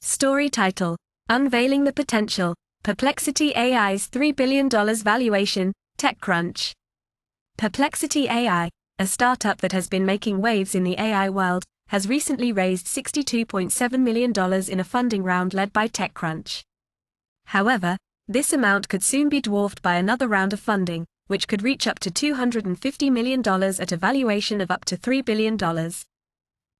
Story title: Unveiling the Potential, Perplexity AI's $3 billion valuation, TechCrunch. Perplexity AI, a startup that has been making waves in the AI world, has recently raised $62.7 million in a funding round led by TechCrunch. However, this amount could soon be dwarfed by another round of funding, which could reach up to $250 million at a valuation of up to $3 billion.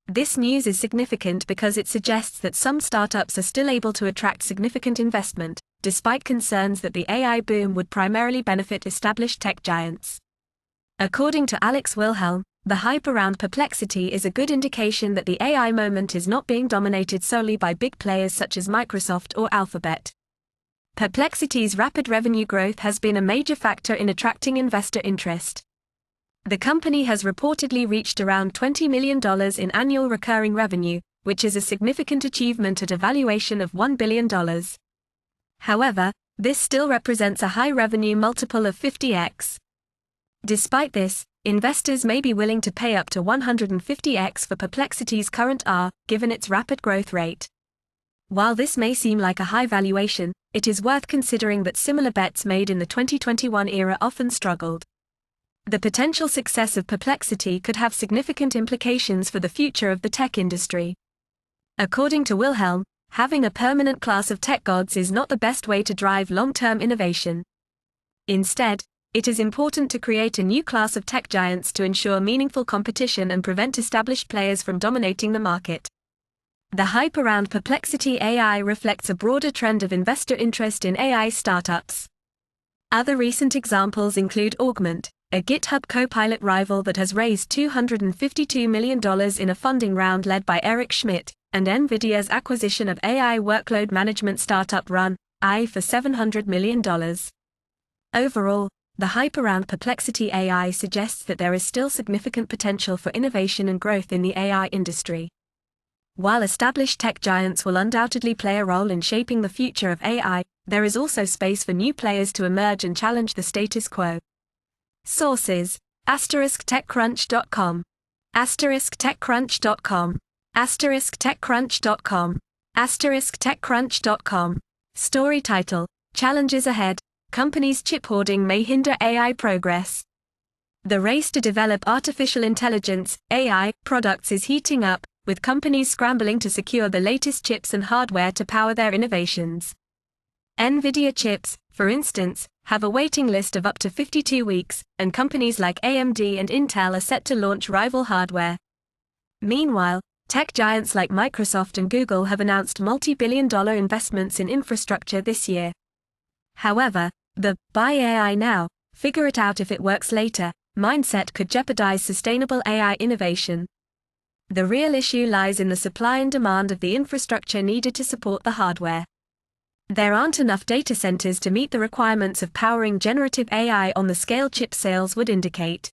This news is significant because it suggests that some startups are still able to attract significant investment, despite concerns that the AI boom would primarily benefit established tech giants. According to Alex Wilhelm, the hype around Perplexity is a good indication that the AI moment is not being dominated solely by big players such as Microsoft or Alphabet. Perplexity's rapid revenue growth has been a major factor in attracting investor interest. The company has reportedly reached around $20 million in annual recurring revenue, which is a significant achievement at a valuation of $1 billion. However, this still represents a high revenue multiple of 50x. Despite this, investors may be willing to pay up to 150x for Perplexity's current R, given its rapid growth rate. While this may seem like a high valuation, it is worth considering that similar bets made in the 2021 era often struggled. The potential success of Perplexity could have significant implications for the future of the tech industry. According to Wilhelm, having a permanent class of tech gods is not the best way to drive long-term innovation. Instead, it is important to create a new class of tech giants to ensure meaningful competition and prevent established players from dominating the market. The hype around Perplexity AI reflects a broader trend of investor interest in AI startups. Other recent examples include Augment, a GitHub Copilot rival that has raised $252 million in a funding round led by Eric Schmidt, and NVIDIA's acquisition of AI workload management startup Run.ai for $700 million. Overall, the hype around Perplexity AI suggests that there is still significant potential for innovation and growth in the AI industry. While established tech giants will undoubtedly play a role in shaping the future of AI, there is also space for new players to emerge and challenge the status quo. Sources: *TechCrunch.com, *TechCrunch.com, *TechCrunch.com, *TechCrunch.com. Story title: Challenges ahead. Companies' chip hoarding may hinder AI progress. The race to develop artificial intelligence (AI) products is heating up, with companies scrambling to secure the latest chips and hardware to power their innovations. NVIDIA chips, for instance, have a waiting list of up to 52 weeks, and companies like AMD and Intel are set to launch rival hardware. Meanwhile, tech giants like Microsoft and Google have announced multi-billion-dollar investments in infrastructure this year. However, the "buy AI now, figure it out if it works later" mindset could jeopardize sustainable AI innovation. The real issue lies in the supply and demand of the infrastructure needed to support the hardware. There aren't enough data centers to meet the requirements of powering generative AI on the scale chip sales would indicate.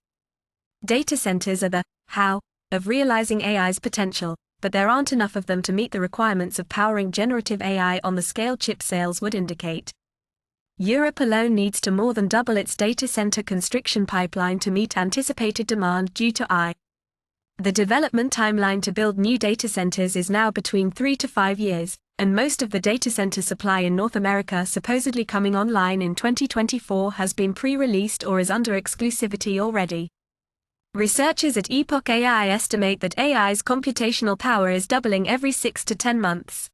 Data centers are the how of realizing AI's potential, but there aren't enough of them to meet the requirements of powering generative AI on the scale chip sales would indicate. Europe alone needs to more than double its data center construction pipeline to meet anticipated demand due to AI. The development timeline to build new data centers is now between 3 to 5 years, and most of the data center supply in North America supposedly coming online in 2024 has been pre-released or is under exclusivity already. Researchers at Epoch AI estimate that AI's computational power is doubling every 6 to 10 months.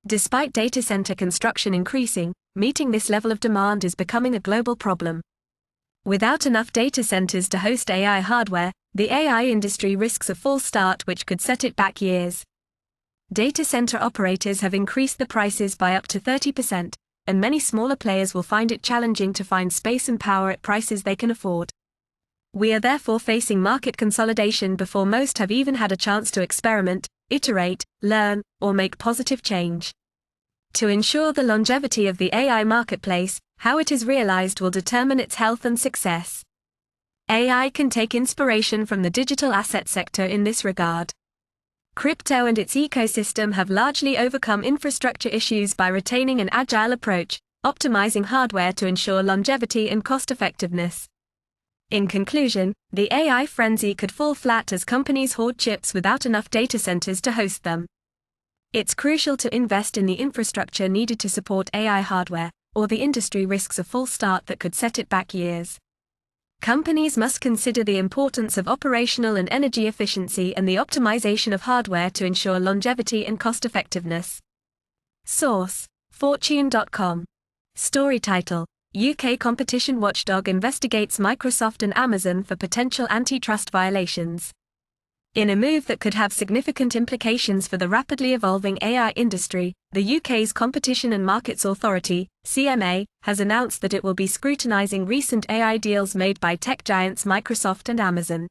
Despite data center construction increasing, meeting this level of demand is becoming a global problem. Without enough data centers to host AI hardware, the AI industry risks a false start which could set it back years. Data center operators have increased the prices by up to 30%, and many smaller players will find it challenging to find space and power at prices they can afford. We are therefore facing market consolidation before most have even had a chance to experiment, iterate, learn, or make positive change. To ensure the longevity of the AI marketplace, how it is realized will determine its health and success. AI can take inspiration from the digital asset sector in this regard. Crypto and its ecosystem have largely overcome infrastructure issues by retaining an agile approach, optimizing hardware to ensure longevity and cost-effectiveness. In conclusion, the AI frenzy could fall flat as companies hoard chips without enough data centers to host them. It's crucial to invest in the infrastructure needed to support AI hardware, or the industry risks a false start that could set it back years. Companies must consider the importance of operational and energy efficiency and the optimization of hardware to ensure longevity and cost-effectiveness. Source: Fortune.com. Story title: UK competition watchdog investigates Microsoft and Amazon for potential antitrust violations. In a move that could have significant implications for the rapidly evolving AI industry, the UK's Competition and Markets Authority, CMA, has announced that it will be scrutinising recent AI deals made by tech giants Microsoft and Amazon.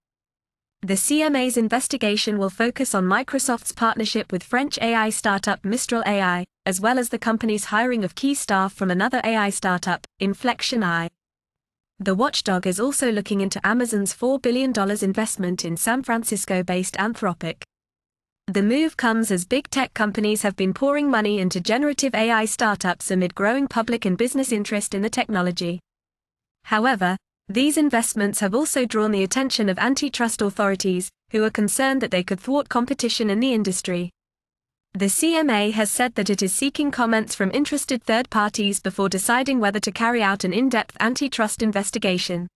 The CMA's investigation will focus on Microsoft's partnership with French AI startup Mistral AI, as well as the company's hiring of key staff from another AI startup, Inflection AI. The watchdog is also looking into Amazon's $4 billion investment in San Francisco-based Anthropic. The move comes as big tech companies have been pouring money into generative AI startups amid growing public and business interest in the technology. However, these investments have also drawn the attention of antitrust authorities, who are concerned that they could thwart competition in the industry. The CMA has said that it is seeking comments from interested third parties before deciding whether to carry out an in-depth antitrust investigation.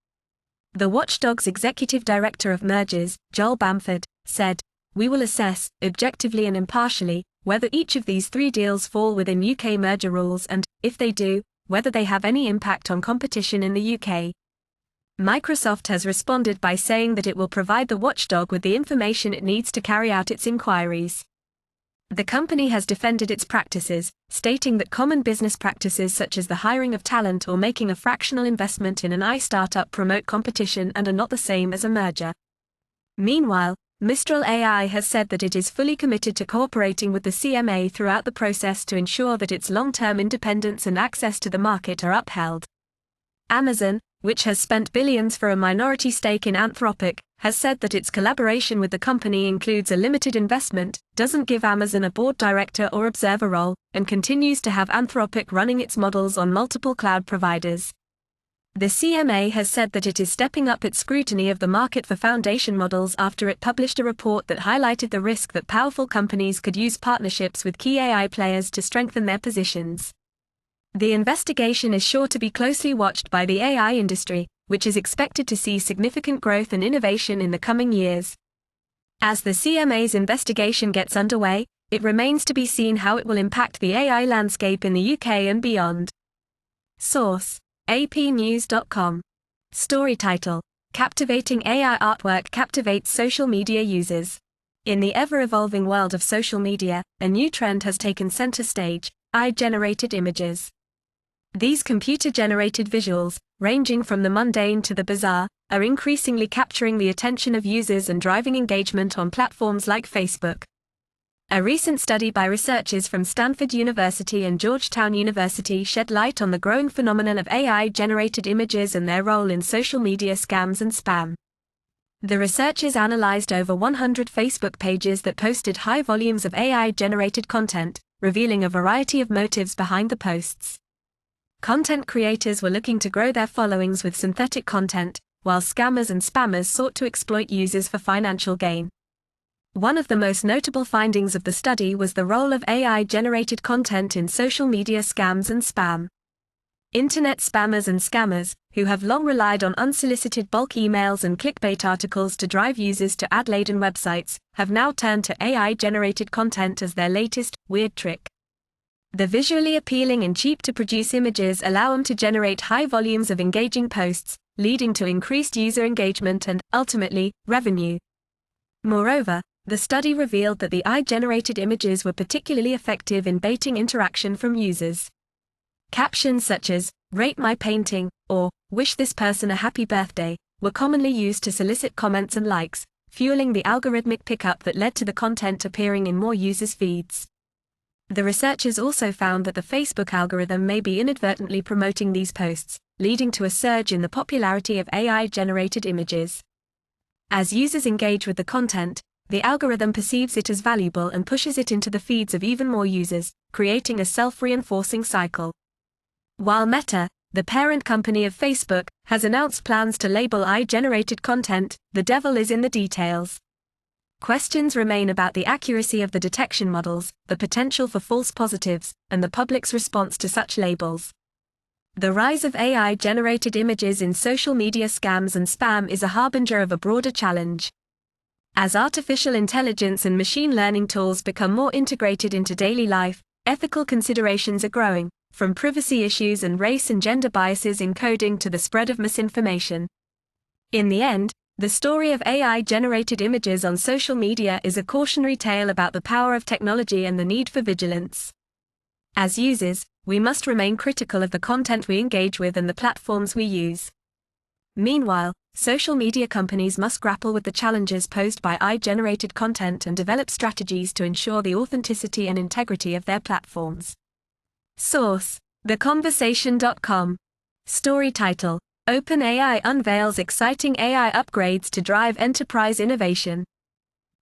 The watchdog's executive director of mergers, Joel Bamford, said, "We will assess, objectively and impartially, whether each of these 3 deals fall within UK merger rules and, if they do, whether they have any impact on competition in the UK." Microsoft has responded by saying that it will provide the watchdog with the information it needs to carry out its inquiries. The company has defended its practices, stating that common business practices such as the hiring of talent or making a fractional investment in an AI startup promote competition and are not the same as a merger. Meanwhile, Mistral AI has said that it is fully committed to cooperating with the CMA throughout the process to ensure that its long-term independence and access to the market are upheld. Amazon, which has spent billions for a minority stake in Anthropic, has said that its collaboration with the company includes a limited investment, doesn't give Amazon a board director or observer role, and continues to have Anthropic running its models on multiple cloud providers. The CMA has said that it is stepping up its scrutiny of the market for foundation models after it published a report that highlighted the risk that powerful companies could use partnerships with key AI players to strengthen their positions. The investigation is sure to be closely watched by the AI industry, which is expected to see significant growth and innovation in the coming years. As the CMA's investigation gets underway, it remains to be seen how it will impact the AI landscape in the UK and beyond. Source: apnews.com. Story title: Captivating AI artwork captivates social media users. In the ever-evolving world of social media, a new trend has taken center stage: AI-generated images. These computer-generated visuals, ranging from the mundane to the bizarre, are increasingly capturing the attention of users and driving engagement on platforms like Facebook. A recent study by researchers from Stanford University and Georgetown University shed light on the growing phenomenon of AI-generated images and their role in social media scams and spam. The researchers analyzed over 100 Facebook pages that posted high volumes of AI-generated content, revealing a variety of motives behind the posts. Content creators were looking to grow their followings with synthetic content, while scammers and spammers sought to exploit users for financial gain. One of the most notable findings of the study was the role of AI-generated content in social media scams and spam. Internet spammers and scammers, who have long relied on unsolicited bulk emails and clickbait articles to drive users to ad-laden websites, have now turned to AI-generated content as their latest, weird trick. The visually appealing and cheap-to-produce images allow them to generate high volumes of engaging posts, leading to increased user engagement and, ultimately, revenue. Moreover, the study revealed that the AI-generated images were particularly effective in baiting interaction from users. Captions such as, "Rate my painting," or, "Wish this person a happy birthday," were commonly used to solicit comments and likes, fueling the algorithmic pickup that led to the content appearing in more users' feeds. The researchers also found that the Facebook algorithm may be inadvertently promoting these posts, leading to a surge in the popularity of AI-generated images. As users engage with the content, the algorithm perceives it as valuable and pushes it into the feeds of even more users, creating a self-reinforcing cycle. While Meta, the parent company of Facebook, has announced plans to label AI-generated content, the devil is in the details. Questions remain about the accuracy of the detection models, the potential for false positives, and the public's response to such labels. The rise of AI-generated images in social media scams and spam is a harbinger of a broader challenge. As artificial intelligence and machine learning tools become more integrated into daily life, ethical considerations are growing, from privacy issues and race and gender biases in coding to the spread of misinformation. In the end, the story of AI-generated images on social media is a cautionary tale about the power of technology and the need for vigilance. As users, we must remain critical of the content we engage with and the platforms we use. Meanwhile, social media companies must grapple with the challenges posed by AI-generated content and develop strategies to ensure the authenticity and integrity of their platforms. Source: theconversation.com. Story title: OpenAI unveils exciting AI upgrades to drive enterprise innovation.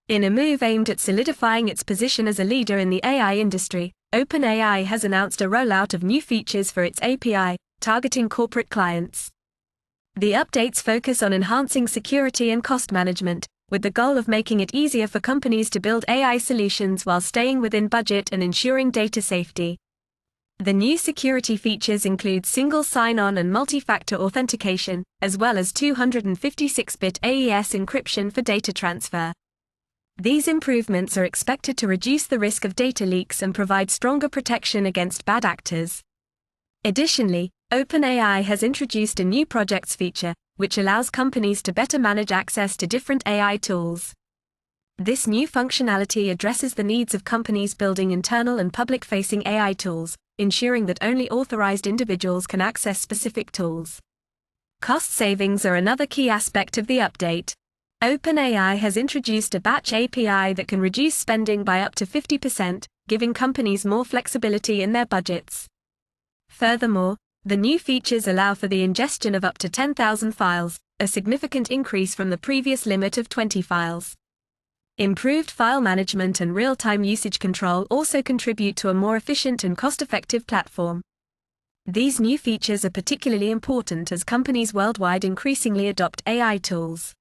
In a move aimed at solidifying its position as a leader in the AI industry, OpenAI has announced a rollout of new features for its API, targeting corporate clients. The updates focus on enhancing security and cost management, with the goal of making it easier for companies to build AI solutions while staying within budget and ensuring data safety. The new security features include single sign-on and multi-factor authentication, as well as 256-bit AES encryption for data transfer. These improvements are expected to reduce the risk of data leaks and provide stronger protection against bad actors. Additionally, OpenAI has introduced a new projects feature, which allows companies to better manage access to different AI tools. This new functionality addresses the needs of companies building internal and public-facing AI tools, ensuring that only authorized individuals can access specific tools. Cost savings are another key aspect of the update. OpenAI has introduced a batch API that can reduce spending by up to 50%, giving companies more flexibility in their budgets. Furthermore, the new features allow for the ingestion of up to 10,000 files, a significant increase from the previous limit of 20 files. Improved file management and real-time usage control also contribute to a more efficient and cost-effective platform. These new features are particularly important as companies worldwide increasingly adopt AI tools.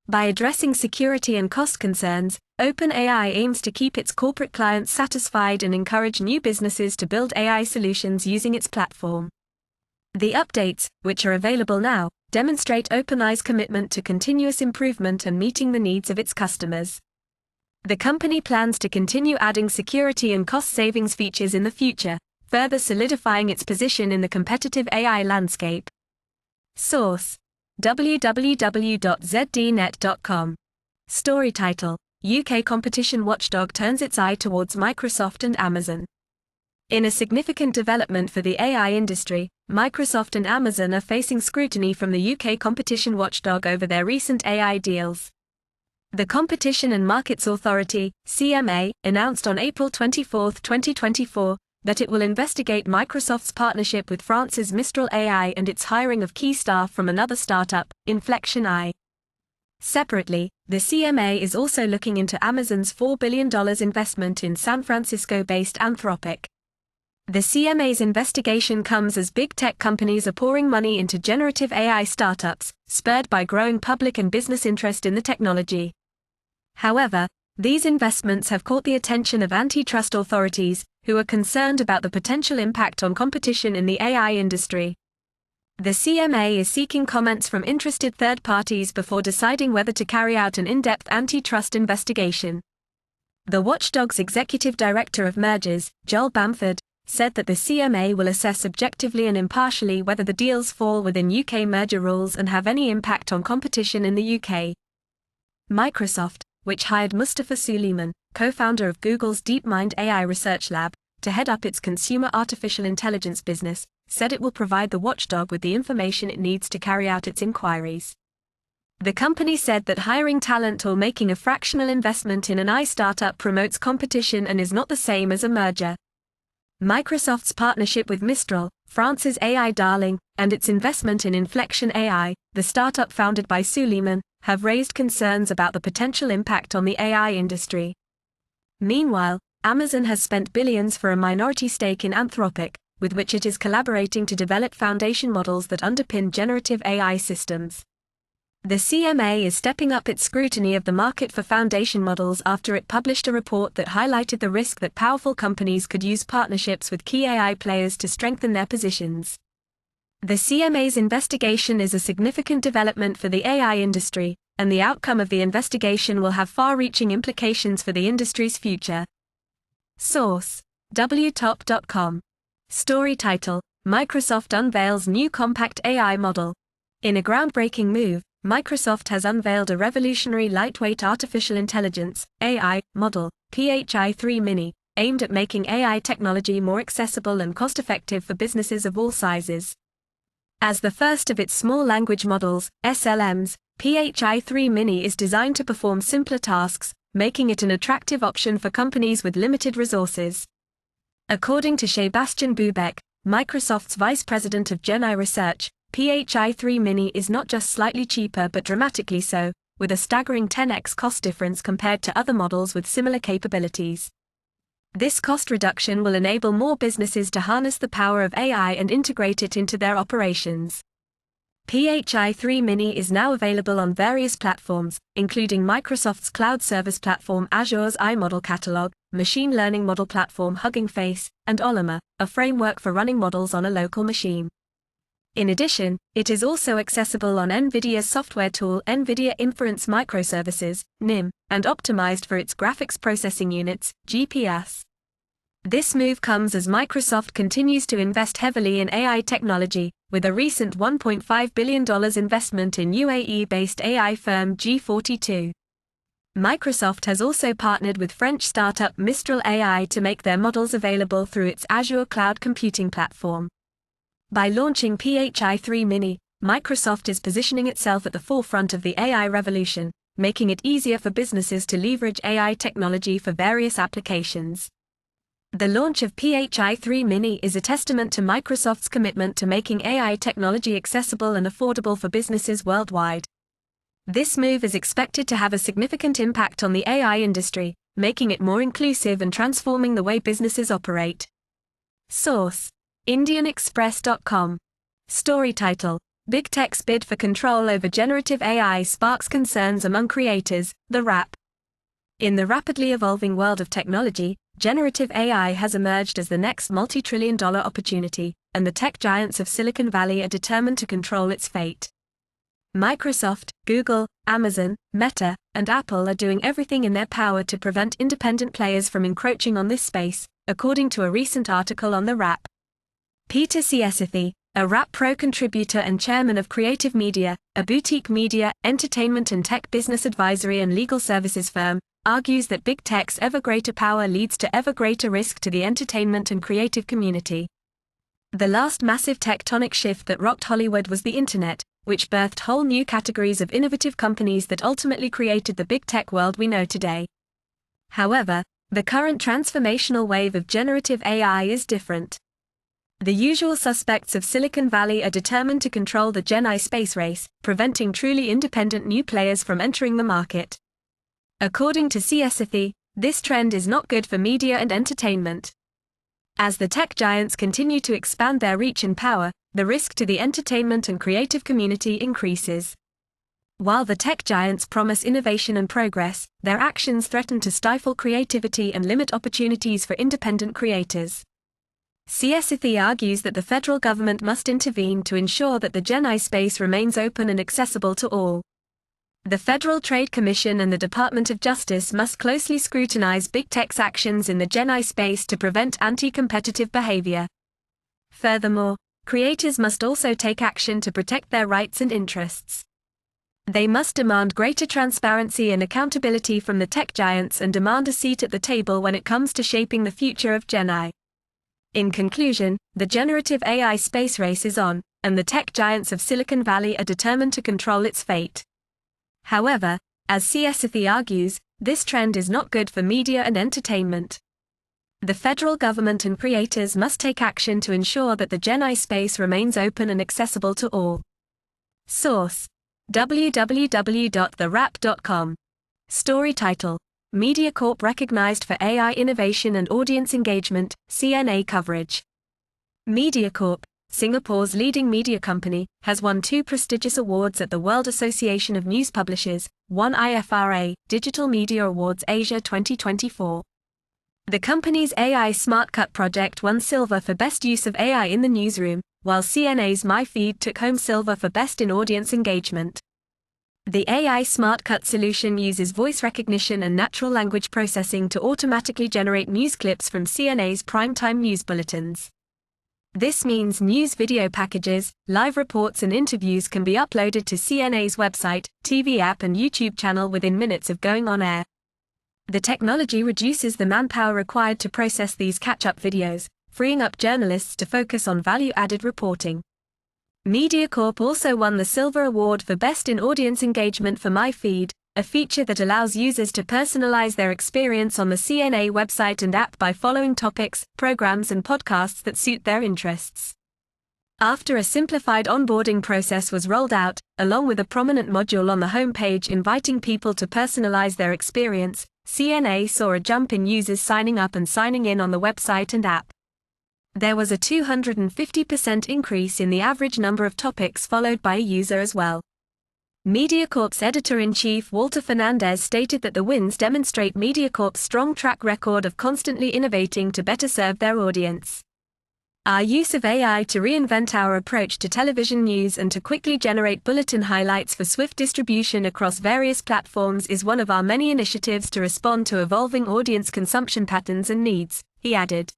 By addressing security and cost concerns, OpenAI aims to keep its corporate clients satisfied and encourage new businesses to build AI solutions using its platform. The updates, which are available now, demonstrate OpenAI's commitment to continuous improvement and meeting the needs of its customers. The company plans to continue adding security and cost savings features in the future, further solidifying its position in the competitive AI landscape. Source: www.zdnet.com. Story title: UK competition watchdog turns its eye towards Microsoft and Amazon. In a significant development for the AI industry, Microsoft and Amazon are facing scrutiny from the UK competition watchdog over their recent AI deals. The Competition and Markets Authority, CMA, announced on April 24, 2024, that it will investigate Microsoft's partnership with France's Mistral AI and its hiring of key staff from another startup, Inflection AI. Separately, the CMA is also looking into Amazon's $4 billion investment in San Francisco-based Anthropic. The CMA's investigation comes as big tech companies are pouring money into generative AI startups, spurred by growing public and business interest in the technology. However, these investments have caught the attention of antitrust authorities, who are concerned about the potential impact on competition in the AI industry. The CMA is seeking comments from interested third parties before deciding whether to carry out an in-depth antitrust investigation. The watchdog's executive director of mergers, Joel Bamford, said that the CMA will assess objectively and impartially whether the deals fall within UK merger rules and have any impact on competition in the UK. Microsoft, which hired Mustafa Suleyman, co-founder of Google's DeepMind AI research lab, to head up its consumer artificial intelligence business, said it will provide the watchdog with the information it needs to carry out its inquiries. The company said that hiring talent or making a fractional investment in an AI startup promotes competition and is not the same as a merger. Microsoft's partnership with Mistral, France's AI darling, and its investment in Inflection AI, the startup founded by Suleyman, have raised concerns about the potential impact on the AI industry. Meanwhile, Amazon has spent billions for a minority stake in Anthropic, with which it is collaborating to develop foundation models that underpin generative AI systems. The CMA is stepping up its scrutiny of the market for foundation models after it published a report that highlighted the risk that powerful companies could use partnerships with key AI players to strengthen their positions. The CMA's investigation is a significant development for the AI industry, and the outcome of the investigation will have far-reaching implications for the industry's future. Source: wtop.com. Story title: Microsoft unveils new compact AI model. In a groundbreaking move, Microsoft has unveiled a revolutionary lightweight artificial intelligence (AI) model, PHI-3 Mini, aimed at making AI technology more accessible and cost-effective for businesses of all sizes. As the first of its small language models, SLMs, PHI-3 Mini is designed to perform simpler tasks, making it an attractive option for companies with limited resources. According to Sebastian Bubeck, Microsoft's Vice President of GenAI Research, PHI-3 Mini is not just slightly cheaper but dramatically so, with a staggering 10x cost difference compared to other models with similar capabilities. This cost reduction will enable more businesses to harness the power of AI and integrate it into their operations. PHI-3 Mini is now available on various platforms, including Microsoft's cloud service platform Azure's iModel Catalog, machine learning model platform Hugging Face, and Ollama, a framework for running models on a local machine. In addition, it is also accessible on NVIDIA's software tool NVIDIA Inference Microservices, NIM, and optimized for its graphics processing units, GPS. This move comes as Microsoft continues to invest heavily in AI technology, with a recent $1.5 billion investment in UAE-based AI firm G42. Microsoft has also partnered with French startup Mistral AI to make their models available through its Azure cloud computing platform. By launching PHI-3 Mini, Microsoft is positioning itself at the forefront of the AI revolution, making it easier for businesses to leverage AI technology for various applications. The launch of PHI-3 Mini is a testament to Microsoft's commitment to making AI technology accessible and affordable for businesses worldwide. This move is expected to have a significant impact on the AI industry, making it more inclusive and transforming the way businesses operate. Source: IndianExpress.com. Story title: Big Tech's bid for control over generative AI sparks concerns among creators, The Wrap. In the rapidly evolving world of technology, generative AI has emerged as the next multi-trillion-dollar opportunity, and the tech giants of Silicon Valley are determined to control its fate. Microsoft, Google, Amazon, Meta, and Apple are doing everything in their power to prevent independent players from encroaching on this space, according to a recent article on The Wrap. Peter Ciesithy, a Wrap Pro contributor and chairman of Creative Media, a boutique media, entertainment and tech business advisory and legal services firm, argues that big tech's ever greater power leads to ever greater risk to the entertainment and creative community. The last massive tectonic shift that rocked Hollywood was the internet, which birthed whole new categories of innovative companies that ultimately created the big tech world we know today. However, the current transformational wave of generative AI is different. The usual suspects of Silicon Valley are determined to control the Gen AI space race, preventing truly independent new players from entering the market. According to Ciesithy, this trend is not good for media and entertainment. As the tech giants continue to expand their reach and power, the risk to the entertainment and creative community increases. While the tech giants promise innovation and progress, their actions threaten to stifle creativity and limit opportunities for independent creators. Ciesithy argues that the federal government must intervene to ensure that the Gen AI space remains open and accessible to all. The Federal Trade Commission and the Department of Justice must closely scrutinize big tech's actions in the Gen AI space to prevent anti-competitive behavior. Furthermore, creators must also take action to protect their rights and interests. They must demand greater transparency and accountability from the tech giants and demand a seat at the table when it comes to shaping the future of Gen AI. In conclusion, the generative AI space race is on, and the tech giants of Silicon Valley are determined to control its fate. However, as Ciesithy argues, this trend is not good for media and entertainment. The federal government and creators must take action to ensure that the Gen AI space remains open and accessible to all. Source: www.thewrap.com. Story title: MediaCorp recognized for AI innovation and audience engagement, CNA coverage. MediaCorp, Singapore's leading media company, has won 2 prestigious awards at the World Association of News Publishers, 1 IFRA, Digital Media Awards Asia 2024. The company's AI Smart Cut project won silver for best use of AI in the newsroom, while CNA's MyFeed took home silver for best in audience engagement. The AI Smart Cut solution uses voice recognition and natural language processing to automatically generate news clips from CNA's primetime news bulletins. This means news video packages, live reports and interviews can be uploaded to CNA's website, TV app and YouTube channel within minutes of going on air. The technology reduces the manpower required to process these catch-up videos, freeing up journalists to focus on value-added reporting. MediaCorp also won the Silver Award for Best in Audience Engagement for MyFeed, a feature that allows users to personalize their experience on the CNA website and app by following topics, programs and podcasts that suit their interests. After a simplified onboarding process was rolled out, along with a prominent module on the homepage inviting people to personalize their experience, CNA saw a jump in users signing up and signing in on the website and app. There was a 250% increase in the average number of topics followed by a user as well. MediaCorp's editor-in-chief Walter Fernandez stated that the wins demonstrate MediaCorp's strong track record of constantly innovating to better serve their audience. Our use of AI to reinvent our approach to television news and to quickly generate bulletin highlights for swift distribution across various platforms is one of our many initiatives to respond to evolving audience consumption patterns and needs, he added.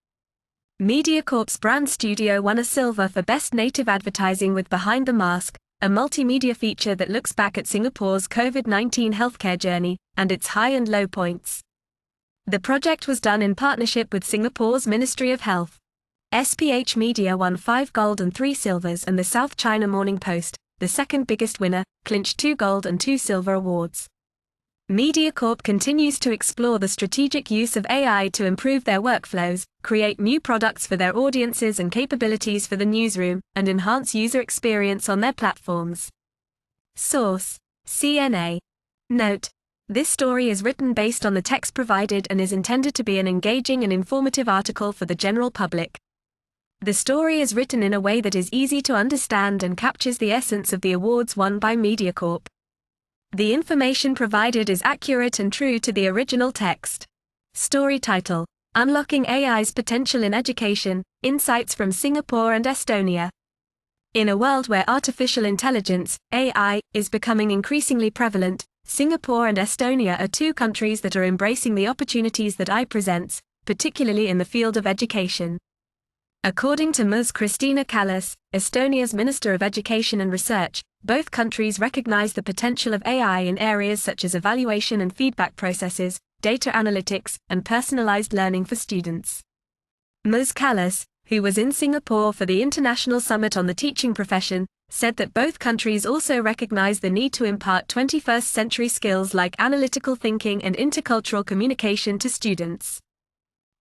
MediaCorp's Brand Studio won a silver for Best Native Advertising with Behind the Mask, a multimedia feature that looks back at Singapore's COVID-19 healthcare journey and its high and low points. The project was done in partnership with Singapore's Ministry of Health. SPH Media won 5 gold and 3 silvers, and the South China Morning Post, the second biggest winner, clinched 2 gold and 2 silver awards. MediaCorp continues to explore the strategic use of AI to improve their workflows, create new products for their audiences and capabilities for the newsroom, and enhance user experience on their platforms. Source: CNA. Note: this story is written based on the text provided and is intended to be an engaging and informative article for the general public. The story is written in a way that is easy to understand and captures the essence of the awards won by MediaCorp. The information provided is accurate and true to the original text. Story title: Unlocking AI's Potential in Education, Insights from Singapore and Estonia. In a world where artificial intelligence, AI, is becoming increasingly prevalent, Singapore and Estonia are 2 countries that are embracing the opportunities that AI presents, particularly in the field of education. According to Ms. Kristina Kallas, Estonia's Minister of Education and Research, both countries recognize the potential of AI in areas such as evaluation and feedback processes, data analytics, and personalized learning for students. Ms. Kallas, who was in Singapore for the International Summit on the Teaching Profession, said that both countries also recognize the need to impart 21st-century skills like analytical thinking and intercultural communication to students.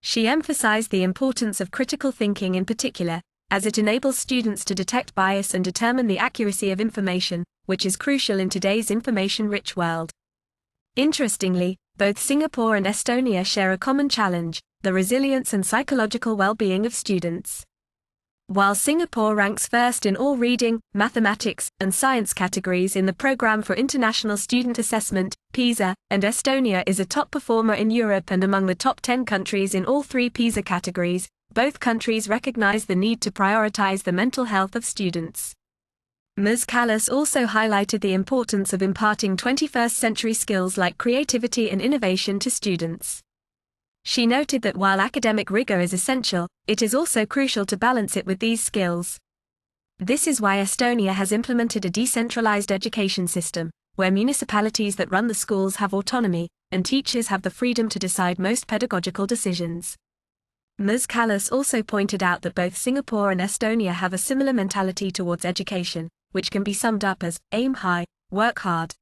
She emphasized the importance of critical thinking in particular, as it enables students to detect bias and determine the accuracy of information, which is crucial in today's information-rich world. Interestingly, both Singapore and Estonia share a common challenge: the resilience and psychological well-being of students. While Singapore ranks first in all reading, mathematics, and science categories in the Programme for International Student Assessment, PISA, and Estonia is a top performer in Europe and among the top 10 countries in all 3 PISA categories, both countries recognize the need to prioritize the mental health of students. Ms. Kallas also highlighted the importance of imparting 21st-century skills like creativity and innovation to students. She noted that while academic rigor is essential, it is also crucial to balance it with these skills. This is why Estonia has implemented a decentralized education system, where municipalities that run the schools have autonomy, and teachers have the freedom to decide most pedagogical decisions. Ms. Kallas also pointed out that both Singapore and Estonia have a similar mentality towards education, which can be summed up as, aim high, work hard.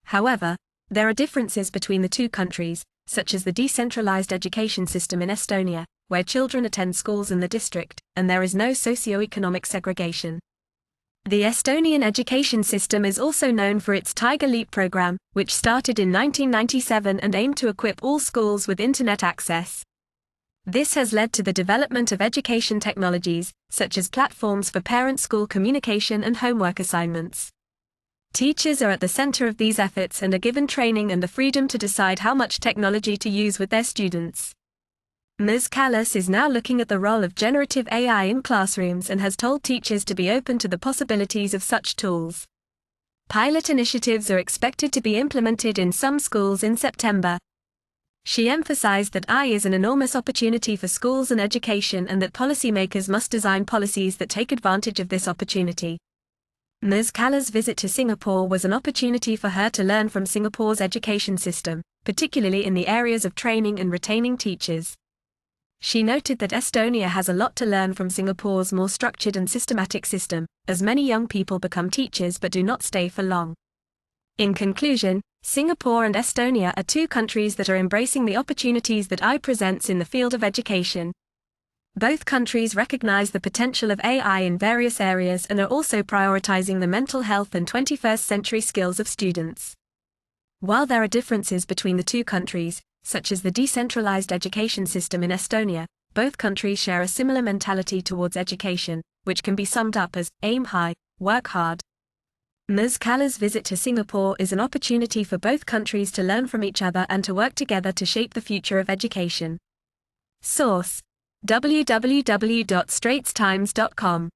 However, there are differences between the 2 countries, such as the decentralized education system in Estonia, where children attend schools in the district, and there is no socio-economic segregation. The Estonian education system is also known for its Tiger Leap program, which started in 1997 and aimed to equip all schools with internet access. This has led to the development of education technologies, such as platforms for parent-school communication and homework assignments. Teachers are at the center of these efforts and are given training and the freedom to decide how much technology to use with their students. Ms. Callas is now looking at the role of generative AI in classrooms and has told teachers to be open to the possibilities of such tools. Pilot initiatives are expected to be implemented in some schools in September. She emphasized that AI is an enormous opportunity for schools and education and that policymakers must design policies that take advantage of this opportunity. Ms. Callas' visit to Singapore was an opportunity for her to learn from Singapore's education system, particularly in the areas of training and retaining teachers. She noted that Estonia has a lot to learn from Singapore's more structured and systematic system, as many young people become teachers but do not stay for long. In conclusion, Singapore and Estonia are two countries that are embracing the opportunities that AI presents in the field of education. Both countries recognize the potential of AI in various areas and are also prioritizing the mental health and 21st century skills of students. While there are differences between the two countries, such as the decentralized education system in Estonia, both countries share a similar mentality towards education, which can be summed up as aim high, work hard. Ms. Callas' visit to Singapore is an opportunity for both countries to learn from each other and to work together to shape the future of education. Source: www.straitstimes.com